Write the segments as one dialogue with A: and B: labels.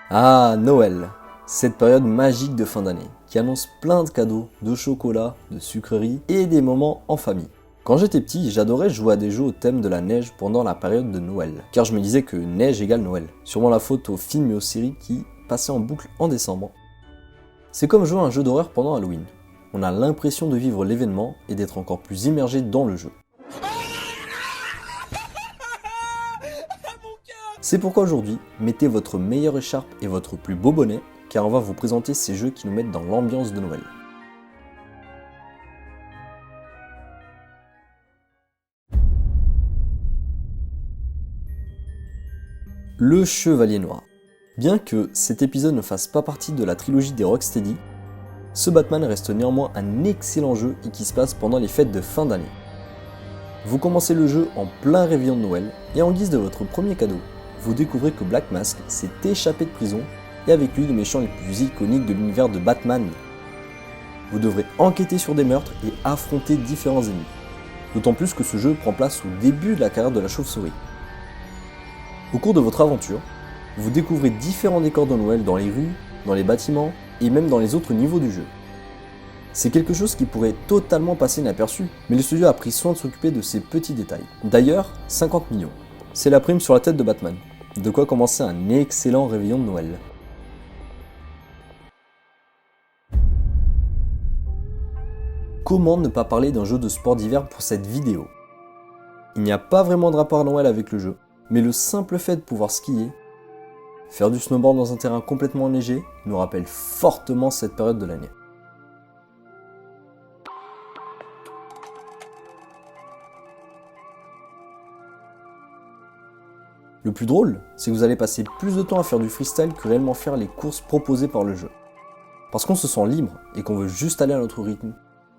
A: Ah, Noël, cette période magique de fin d'année, qui annonce plein de cadeaux, de chocolat, de sucreries et des moments en famille. Quand j'étais petit, j'adorais jouer à des jeux au thème de la neige pendant la période de Noël, car je me disais que neige égale Noël, sûrement la faute aux films et aux séries qui passaient en boucle en décembre. C'est comme jouer à un jeu d'horreur pendant Halloween. On a l'impression de vivre l'événement et d'être encore plus immergé dans le jeu. C'est pourquoi aujourd'hui, mettez votre meilleure écharpe et votre plus beau bonnet, car on va vous présenter ces jeux qui nous mettent dans l'ambiance de Noël. Le Chevalier Noir. Bien que cet épisode ne fasse pas partie de la trilogie des Rocksteady, ce Batman reste néanmoins un excellent jeu et qui se passe pendant les fêtes de fin d'année. Vous commencez le jeu en plein réveillon de Noël et en guise de votre premier cadeau, vous découvrez que Black Mask s'est échappé de prison et avec lui les méchants les plus iconiques de l'univers de Batman. Vous devrez enquêter sur des meurtres et affronter différents ennemis. D'autant plus que ce jeu prend place au début de la carrière de la chauve-souris. Au cours de votre aventure, vous découvrez différents décors de Noël dans les rues, dans les bâtiments et même dans les autres niveaux du jeu. C'est quelque chose qui pourrait totalement passer inaperçu, mais le studio a pris soin de s'occuper de ces petits détails. D'ailleurs, 50 millions. C'est la prime sur la tête de Batman. De quoi commencer un excellent réveillon de Noël. Comment ne pas parler d'un jeu de sport d'hiver pour cette vidéo? Il n'y a pas vraiment de rapport à Noël avec le jeu, mais le simple fait de pouvoir skier, faire du snowboard dans un terrain complètement enneigé, nous rappelle fortement cette période de l'année. Le plus drôle, c'est que vous allez passer plus de temps à faire du freestyle que réellement faire les courses proposées par le jeu. Parce qu'on se sent libre et qu'on veut juste aller à notre rythme,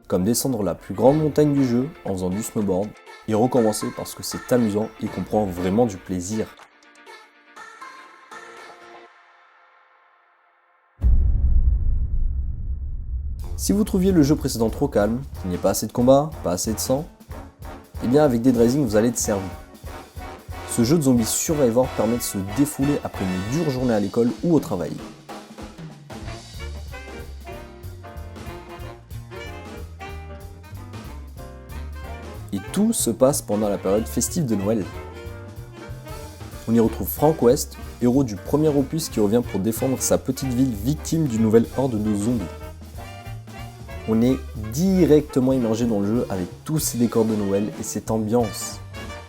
A: comme descendre la plus grande montagne du jeu en faisant du snowboard, et recommencer parce que c'est amusant et qu'on prend vraiment du plaisir. Si vous trouviez le jeu précédent trop calme, qu'il n'y ait pas assez de combats, pas assez de sang, eh bien avec Dead Rising vous allez être servi. Ce jeu de zombies survivor permet de se défouler après une dure journée à l'école ou au travail. Et tout se passe pendant la période festive de Noël. On y retrouve Frank West, héros du premier opus qui revient pour défendre sa petite ville victime d'une nouvelle horde de zombies. On est directement immergé dans le jeu avec tous ces décors de Noël et cette ambiance.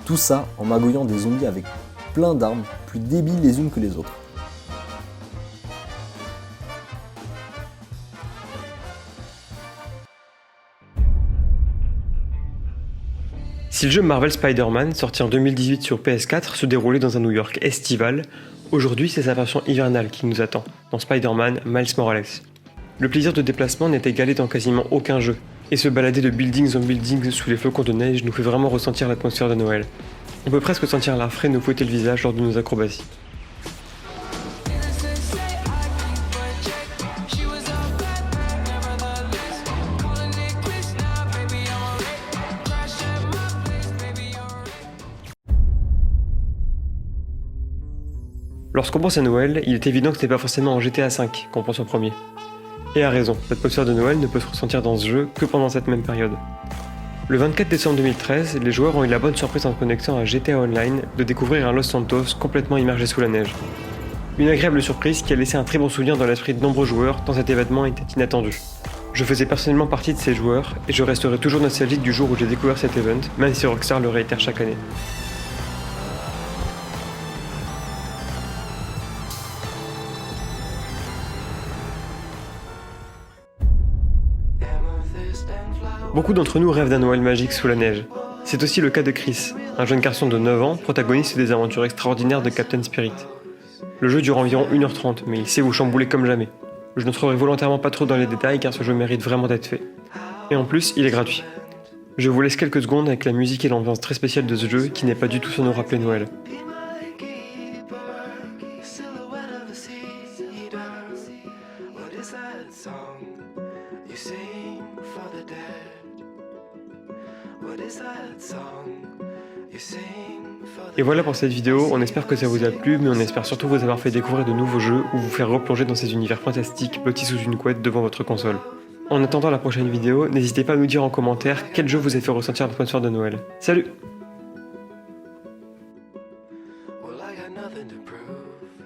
A: Tout ça en magouillant des zombies avec plein d'armes, plus débiles les unes que les autres.
B: Si le jeu Marvel Spider-Man, sorti en 2018 sur PS4, se déroulait dans un New York estival, aujourd'hui c'est sa version hivernale qui nous attend, dans Spider-Man Miles Morales. Le plaisir de déplacement n'est égalé dans quasiment aucun jeu, et se balader de buildings en buildings sous les flocons de neige nous fait vraiment ressentir l'atmosphère de Noël. On peut presque sentir l'air frais nous fouetter le visage lors de nos acrobaties. Lorsqu'on pense à Noël, il est évident que ce n'est pas forcément en GTA V qu'on pense en premier. Et à raison, l'atmosphère de Noël ne peut se ressentir dans ce jeu que pendant cette même période. Le 24 décembre 2013, les joueurs ont eu la bonne surprise en connectant à GTA Online de découvrir un Los Santos complètement immergé sous la neige. Une agréable surprise qui a laissé un très bon souvenir dans l'esprit de nombreux joueurs tant cet événement était inattendu. Je faisais personnellement partie de ces joueurs et je resterai toujours nostalgique du jour où j'ai découvert cet event, même si Rockstar le réitère chaque année. Beaucoup d'entre nous rêvent d'un Noël magique sous la neige. C'est aussi le cas de Chris, un jeune garçon de 9 ans, protagoniste des aventures extraordinaires de Captain Spirit. Le jeu dure environ 1h30, mais il sait vous chambouler comme jamais. Je n'entrerai volontairement pas trop dans les détails car ce jeu mérite vraiment d'être fait. Et en plus, il est gratuit. Je vous laisse quelques secondes avec la musique et l'ambiance très spéciale de ce jeu qui n'est pas du tout sans nous rappeler Noël.
C: What is that song you sing
B: Et voilà pour cette vidéo, on espère que ça vous a plu, mais on espère surtout vous avoir fait découvrir de nouveaux jeux ou vous faire replonger dans ces univers fantastiques blottis sous une couette devant votre console. En attendant la prochaine vidéo, n'hésitez pas à nous dire en commentaire quel jeu vous a fait ressentir l'atmosphère de Noël. Salut!
C: Well, I got nothing to prove.